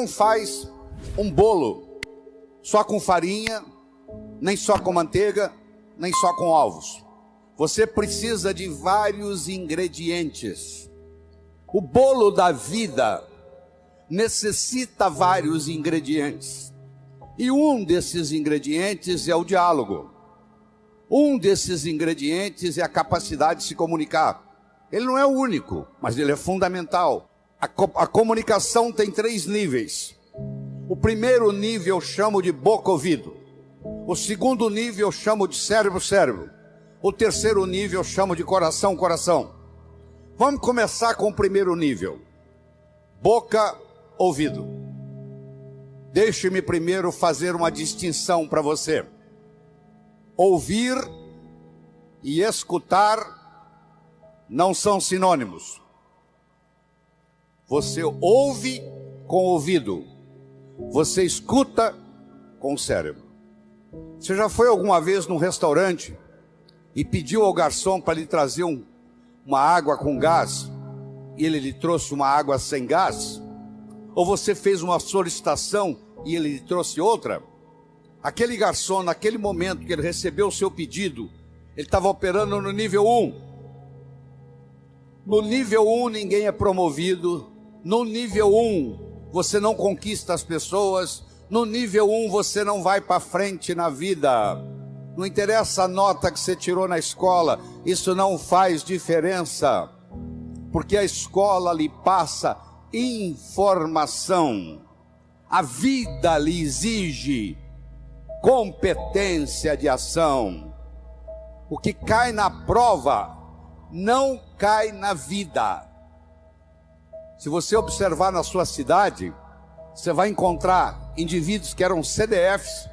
Não faz um bolo só com farinha, nem só com manteiga, nem só com ovos. Você precisa de vários ingredientes. O bolo da vida necessita vários ingredientes. E um desses ingredientes é o diálogo. Um desses ingredientes é a capacidade de se comunicar. Ele não é o único, mas ele é fundamental. A comunicação tem 3 níveis. O primeiro nível eu chamo de boca-ouvido. O segundo nível eu chamo de cérebro-cérebro. O terceiro nível eu chamo de coração-coração. Vamos começar com o primeiro nível. Boca-ouvido. Deixe-me primeiro fazer uma distinção para você. Ouvir e escutar não são sinônimos. Você ouve com o ouvido, você escuta com o cérebro. Você já foi alguma vez num restaurante e pediu ao garçom para lhe trazer uma água com gás e ele lhe trouxe uma água sem gás? Ou você fez uma solicitação e ele lhe trouxe outra? Aquele garçom, naquele momento que ele recebeu o seu pedido, ele estava operando no nível 1. No nível 1 ninguém é promovido. No nível 1 você não conquista as pessoas. No nível 1 você não vai para frente na vida. Não interessa a nota que você tirou na escola, isso não faz diferença. Porque a escola lhe passa informação. A vida lhe exige competência de ação. O que cai na prova não cai na vida. Se você observar na sua cidade, você vai encontrar indivíduos que eram CDFs,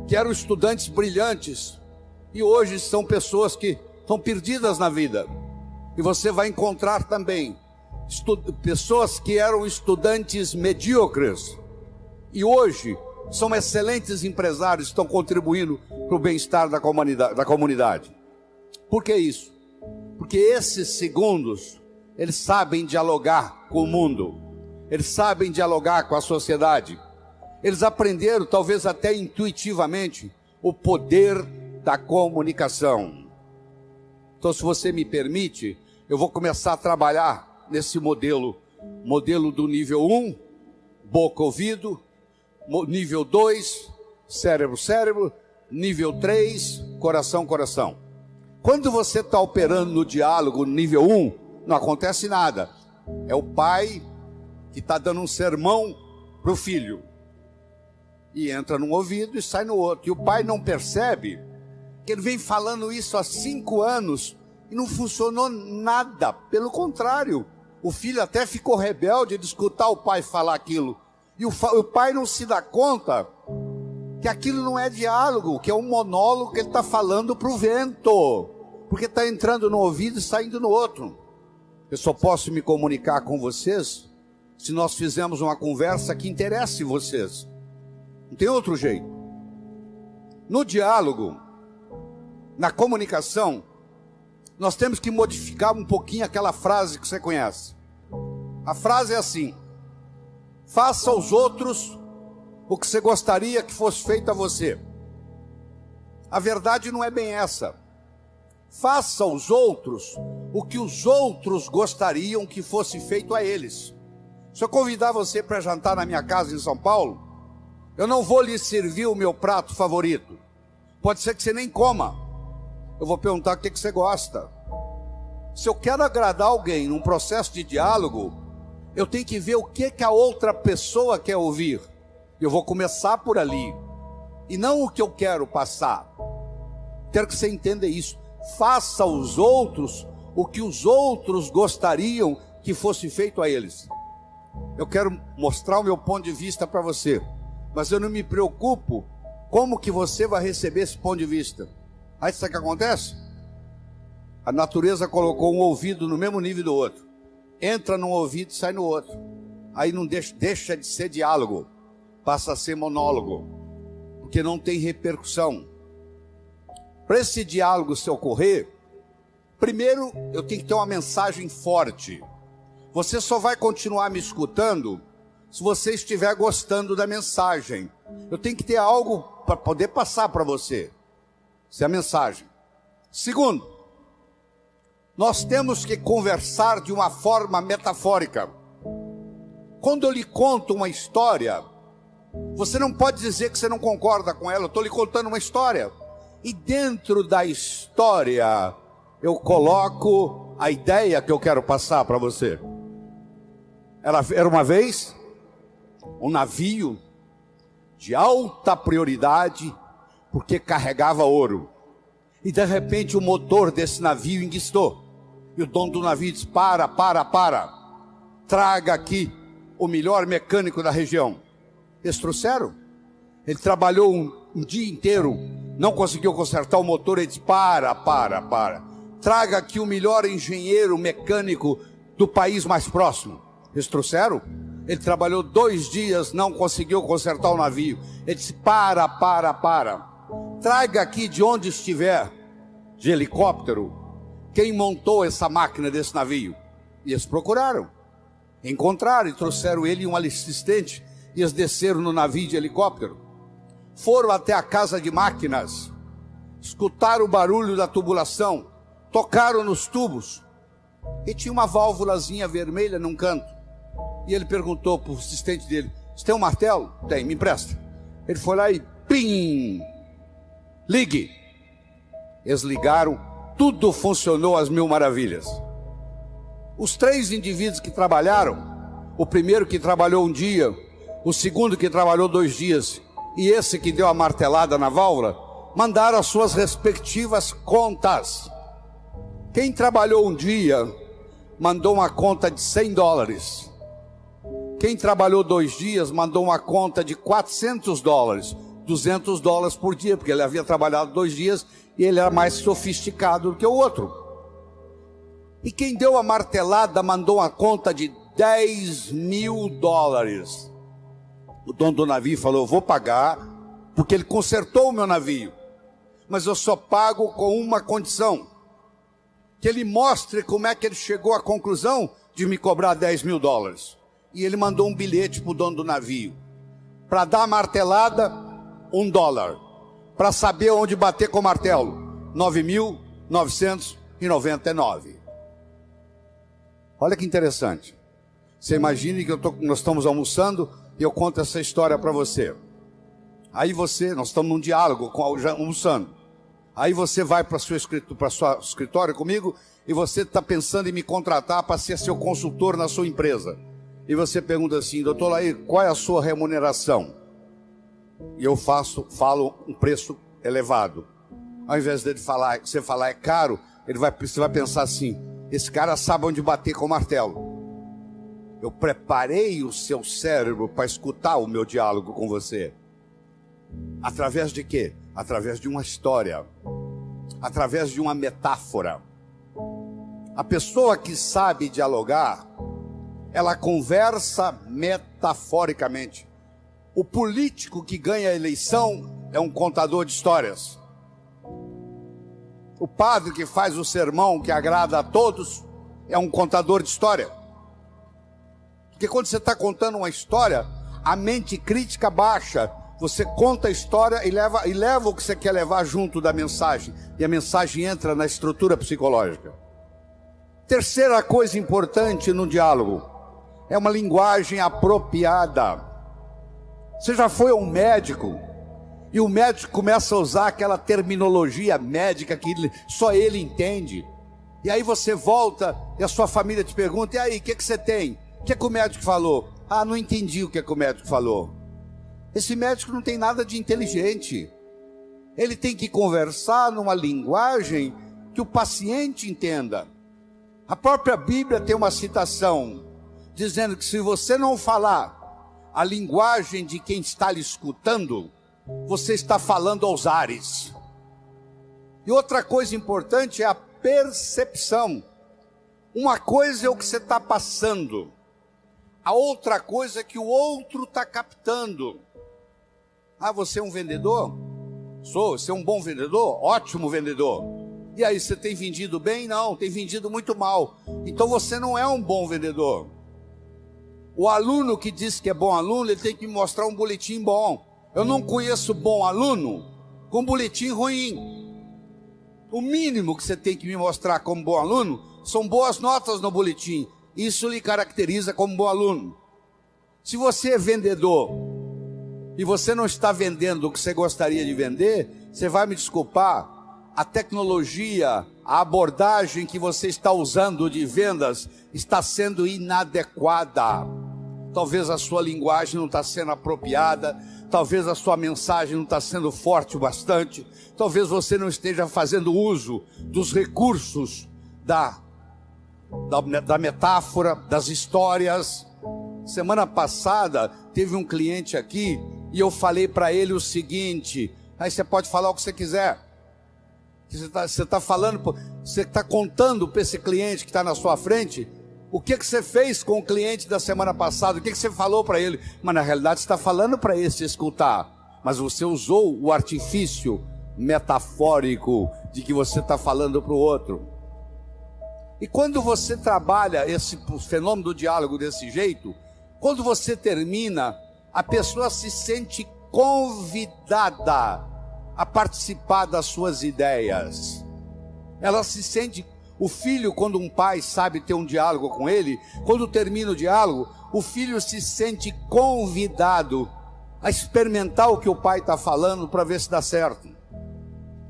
que eram estudantes brilhantes, e hoje são pessoas que estão perdidas na vida. E você vai encontrar também pessoas que eram estudantes medíocres, e hoje são excelentes empresários, estão contribuindo para o bem-estar da comunidade. Por que isso? Porque esses segundos, eles sabem dialogar com o mundo, eles sabem dialogar com a sociedade, eles aprenderam, talvez até intuitivamente, o poder da comunicação. Então, se você me permite, eu vou começar a trabalhar nesse modelo do nível 1, boca-ouvido, nível 2, cérebro-cérebro, nível 3, coração-coração. Quando você está operando no diálogo no nível 1, não acontece nada. É o pai que está dando um sermão para o filho. E entra num ouvido e sai no outro. E o pai não percebe que ele vem falando isso há 5 anos e não funcionou nada. Pelo contrário, o filho até ficou rebelde de escutar o pai falar aquilo. E o pai não se dá conta que aquilo não é diálogo, que é um monólogo que ele está falando para o vento. Porque está entrando no ouvido e saindo no outro. Eu só posso me comunicar com vocês se nós fizermos uma conversa que interesse vocês. Não tem outro jeito. No diálogo, na comunicação, nós temos que modificar um pouquinho aquela frase que você conhece. A frase é assim: faça aos outros o que você gostaria que fosse feito a você. A verdade não é bem essa. Faça aos outros o que os outros gostariam que fosse feito a eles. Se eu convidar você para jantar na minha casa em São Paulo, eu não vou lhe servir o meu prato favorito. Pode ser que você nem coma. Eu vou perguntar o que você gosta. Se eu quero agradar alguém num processo de diálogo, eu tenho que ver o que a outra pessoa quer ouvir. Eu vou começar por ali, e não o que eu quero passar. Quero que você entenda isso. Faça aos outros o que os outros gostariam que fosse feito a eles. Eu quero mostrar o meu ponto de vista para você, mas eu não me preocupo como que você vai receber esse ponto de vista. Aí sabe o que acontece? A natureza colocou um ouvido no mesmo nível do outro. Entra num ouvido e sai no outro. Aí não deixa de ser diálogo, passa a ser monólogo, porque não tem repercussão. Para esse diálogo se ocorrer, primeiro eu tenho que ter uma mensagem forte. Você só vai continuar me escutando se você estiver gostando da mensagem. Eu tenho que ter algo para poder passar para você. Essa é a mensagem. Segundo, nós temos que conversar de uma forma metafórica. Quando eu lhe conto uma história, você não pode dizer que você não concorda com ela. Eu estou lhe contando uma história. E dentro da história, eu coloco a ideia que eu quero passar para você. Era uma vez um navio de alta prioridade, porque carregava ouro. E de repente o motor desse navio enguiçou. E o dono do navio disse: para. Traga aqui o melhor mecânico da região. Eles trouxeram. Ele trabalhou um dia inteiro, não conseguiu consertar o motor. Ele disse: para. Traga aqui o melhor engenheiro mecânico do país mais próximo. Eles trouxeram. Ele trabalhou 2 dias, não conseguiu consertar o navio. Ele disse: para. Traga aqui de onde estiver, de helicóptero, quem montou essa máquina desse navio. E eles procuraram, encontraram e trouxeram ele e um assistente. E eles desceram no navio de helicóptero. Foram até a casa de máquinas, escutaram o barulho da tubulação, tocaram nos tubos, e tinha uma válvulazinha vermelha num canto. E ele perguntou para o assistente dele: você tem um martelo? Tem, me empresta. Ele foi lá e pim, ligue. Eles ligaram, tudo funcionou às mil maravilhas. Os 3 indivíduos que trabalharam, o primeiro que trabalhou um dia, o segundo que trabalhou 2 dias, e esse que deu a martelada na válvula, mandaram as suas respectivas contas. Quem trabalhou um dia mandou uma conta de $100. Quem trabalhou 2 dias mandou uma conta de $400, $200 por dia, porque ele havia trabalhado 2 dias e ele era mais sofisticado do que o outro. E quem deu a martelada mandou uma conta de $10.000. O dono do navio falou: eu vou pagar, porque ele consertou o meu navio, mas eu só pago com uma condição: que ele mostre como é que ele chegou à conclusão de me cobrar $10.000. E ele mandou um bilhete para o dono do navio: para dar a martelada, $1. Para saber onde bater com o martelo, 9.999. Olha que interessante. Você imagine que nós estamos almoçando e eu conto essa história para você. Aí nós estamos num diálogo, almoçando. Aí você vai para o seu escritório comigo e você está pensando em me contratar para ser seu consultor na sua empresa. E você pergunta assim: doutor Lair, qual é a sua remuneração? E eu falo um preço elevado. Ao invés de você falar é caro, você vai pensar assim: esse cara sabe onde bater com o martelo. Eu preparei o seu cérebro para escutar o meu diálogo com você. Através de quê? Através de uma história, através de uma metáfora. A pessoa que sabe dialogar, ela conversa metaforicamente. O político que ganha a eleição é um contador de histórias. O padre que faz o sermão que agrada a todos é um contador de história. Porque quando você está contando uma história, a mente crítica baixa. Você conta a história e leva o que você quer levar junto da mensagem. E a mensagem entra na estrutura psicológica. Terceira coisa importante no diálogo é uma linguagem apropriada. Você já foi a um médico e o médico começa a usar aquela terminologia médica que só ele entende. E aí você volta e a sua família te pergunta: e aí, o que você tem? O que o médico falou? Ah, não entendi o que o médico falou. Esse médico não tem nada de inteligente. Ele tem que conversar numa linguagem que o paciente entenda. A própria Bíblia tem uma citação dizendo que se você não falar a linguagem de quem está lhe escutando, você está falando aos ares. E outra coisa importante é a percepção. Uma coisa é o que você está passando, a outra coisa é que o outro está captando. Ah, você é um vendedor? Sou. Você é um bom vendedor? Ótimo vendedor. E aí, você tem vendido bem? Não, tem vendido muito mal. Então você não é um bom vendedor. O aluno que diz que é bom aluno, ele tem que me mostrar um boletim bom. Eu não conheço bom aluno com boletim ruim. O mínimo que você tem que me mostrar como bom aluno são boas notas no boletim. Isso lhe caracteriza como bom aluno. Se você é vendedor e você não está vendendo o que você gostaria de vender, você vai me desculpar. A tecnologia, a abordagem que você está usando de vendas está sendo inadequada. Talvez a sua linguagem não está sendo apropriada, talvez a sua mensagem não está sendo forte o bastante, talvez você não esteja fazendo uso dos recursos da metáfora, das histórias. Semana passada teve um cliente aqui e eu falei para ele o seguinte: aí você pode falar o que você quiser. Você está falando, você está contando para esse cliente que está na sua frente o que você fez com o cliente da semana passada, o que você falou para ele. Mas na realidade você está falando para esse escutar, mas você usou o artifício metafórico de que você está falando para o outro. E quando você trabalha esse fenômeno do diálogo desse jeito, quando você termina, a pessoa se sente convidada a participar das suas ideias. Ela se sente... O filho, quando um pai sabe ter um diálogo com ele, quando termina o diálogo, o filho se sente convidado a experimentar o que o pai está falando para ver se dá certo.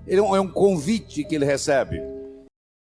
É um convite que ele recebe.